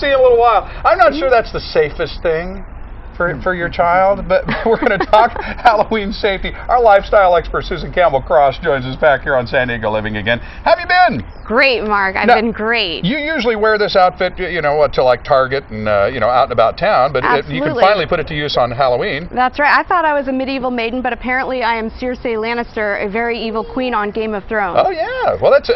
See you in a little while. I'm not sure that's the safest thing for your child, but we're going to talk Halloween safety. Our lifestyle expert, Susan Campbell Cross, joins us back here on San Diego Living Again. How have you been? Great, Mark. I've been great. You usually wear this outfit, to like Target and, out and about town, but you can finally put it to use on Halloween. That's right. I thought I was a medieval maiden, but apparently I am Cersei Lannister, a very evil queen on Game of Thrones. Oh, yeah. Well, that's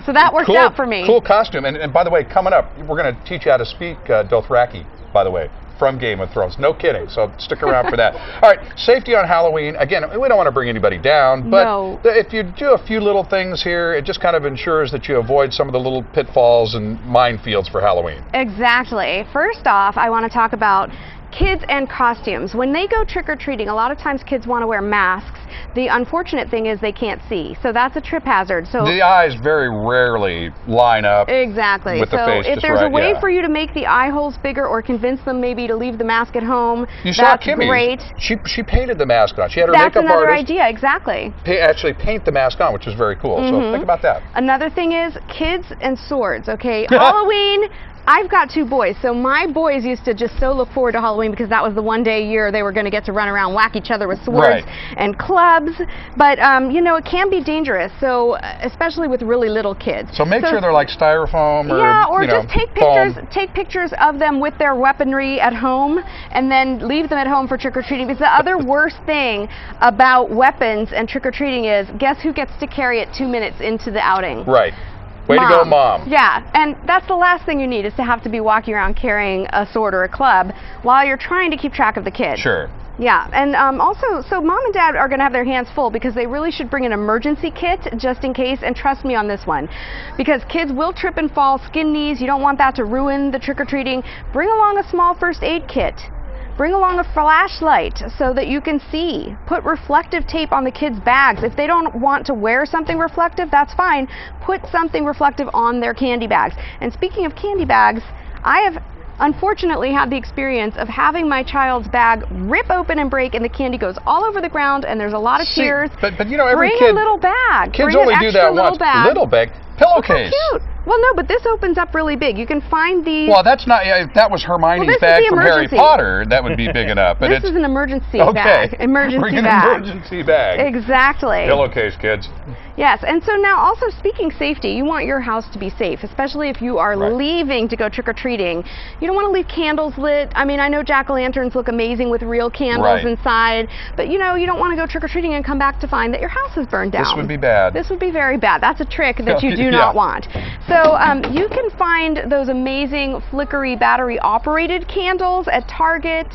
so that worked out for me. Cool costume. And by the way, coming up, we're going to teach you how to speak Dothraki, by the way, from Game of Thrones. No kidding, so stick around for that. All right, safety on Halloween. Again, we don't want to bring anybody down, but if you do a few little things here, it just kind of ensures that you avoid some of the little pitfalls and minefields for Halloween. Exactly. First off, I want to talk about kids and costumes. When they go trick-or-treating, a lot of times kids want to wear masks. The unfortunate thing is they can't see, so that's a trip hazard. So the eyes very rarely line up exactly with the face. So if there's a way for you to make the eye holes bigger or convince them maybe to leave the mask at home, that's great. She painted the mask on. She had her makeup artist. That's another idea, exactly. Actually paint the mask on, which is very cool. So think about that. Another thing is kids and swords, okay? Halloween, I've got 2 boys, so my boys used to just so look forward to Halloween because that was the one day a year they were going to get to run around, whack each other with swords and clubs. But, it can be dangerous, so especially with really little kids. So make sure they're like styrofoam or just take pictures of them with their weaponry at home and then leave them at home for trick-or-treating. Because the other worst thing about weapons and trick-or-treating is, guess who gets to carry it 2 minutes into the outing? Right. Way to go, Mom. Yeah, and that's the last thing you need, is to have to be walking around carrying a sword or a club while you're trying to keep track of the kids. Sure. Yeah, and also, so Mom and Dad are going to have their hands full because they really should bring an emergency kit just in case, and trust me on this one, because kids will trip and fall, skin knees. You don't want that to ruin the trick-or-treating. Bring along a small first aid kit. Bring along a flashlight so that you can see. Put reflective tape on the kids' bags. If they don't want to wear something reflective, that's fine. Put something reflective on their candy bags. And speaking of candy bags, I have unfortunately had the experience of having my child's bag rip open and break, and the candy goes all over the ground, and there's a lot of tears. But every Bring a little bag. Kids only do that once. Little bag. Pillowcase. Oh, cute. Well, no, but this opens up really big. You can find these. Well, that's not. If that was Hermione's bag from Harry Potter, that would be big enough. But this is an emergency bag. Bring an emergency bag. Exactly. Pillowcase, kids. Yes, and so now also speaking safety, you want your house to be safe, especially if you are leaving to go trick-or-treating. You don't want to leave candles lit. I mean, I know jack-o'-lanterns look amazing with real candles inside, but you don't want to go trick-or-treating and come back to find that your house is burned down. This would be bad. This would be very bad. That's a trick that you do not want. So you can find those amazing flickery battery-operated candles at Target,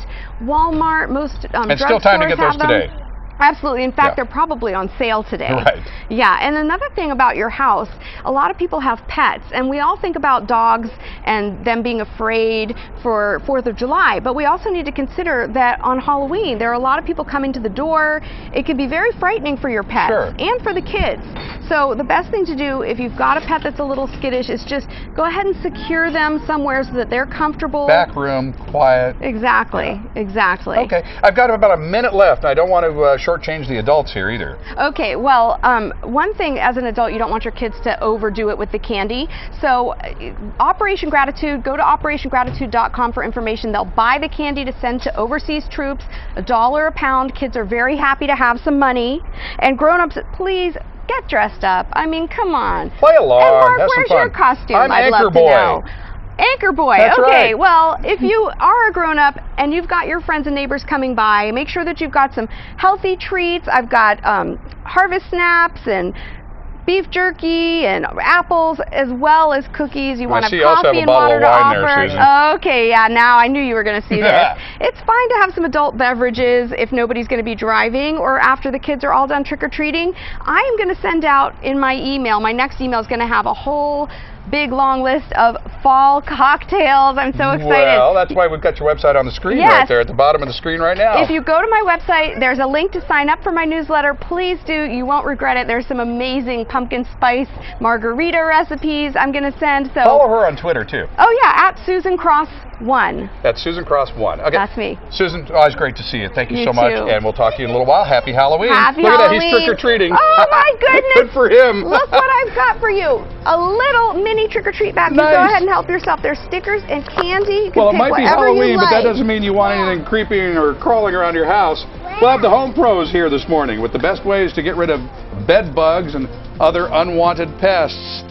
Walmart, most and still time to get those today. Absolutely. In fact, they're probably on sale today. Right. Yeah, and another thing about your house, a lot of people have pets, and we all think about dogs and them being afraid for 4th of July, but we also need to consider that on Halloween, there are a lot of people coming to the door. It can be very frightening for your pets and for the kids. So the best thing to do if you've got a pet that's a little skittish is just go ahead and secure them somewhere so that they're comfortable. Back room, quiet. Exactly, exactly. Okay, I've got about a minute left. I don't want to shortchange the adults here either. Okay, well, one thing as an adult, you don't want your kids to overdo it with the candy. So Operation Gratitude, go to operationgratitude.com for information. They'll buy the candy to send to overseas troops, $1 a pound. Kids are very happy to have some money. And grown-ups, please get dressed up. I mean, come on. Play along. And Mark, have where's some fun. your costume? I'd love to know. Anchor boy. That's okay, right. well, if you are a grown-up and you've got your friends and neighbors coming by, make sure that you've got some healthy treats. I've got harvest snaps and beef jerky and apples, as well as cookies. You want to have coffee and water to offer. Okay, yeah, now I knew you were going to see this. It's fine to have some adult beverages if nobody's going to be driving or after the kids are all done trick-or-treating. I am going to send out in my email, my next email is going to have a whole big long list of fall cocktails. I'm so excited. Well, that's why we've got your website on the screen right there at the bottom of the screen right now. If you go to my website, there's a link to sign up for my newsletter. Please do. You won't regret it. There's some amazing pumpkin spice margarita recipes I'm going to send. So follow her on Twitter too. Oh yeah, at Susan Cross 1. That's Susan Cross 1. Okay. That's me. Susan, always great to see you. Thank you so much. Too. And we'll talk to you in a little while. Happy Halloween. Happy Look Halloween. at that. He's trick-or-treating. Oh my goodness. Good for him. Look what I've got for you. A little mini any trick-or-treat bag. Nice. You go ahead and help yourself. There's stickers and candy. You can well, it pick might be whatever Halloween, you but that like. doesn't mean you want anything creepy or crawling around your house. We'll have the home pros here this morning with the best ways to get rid of bed bugs and other unwanted pests.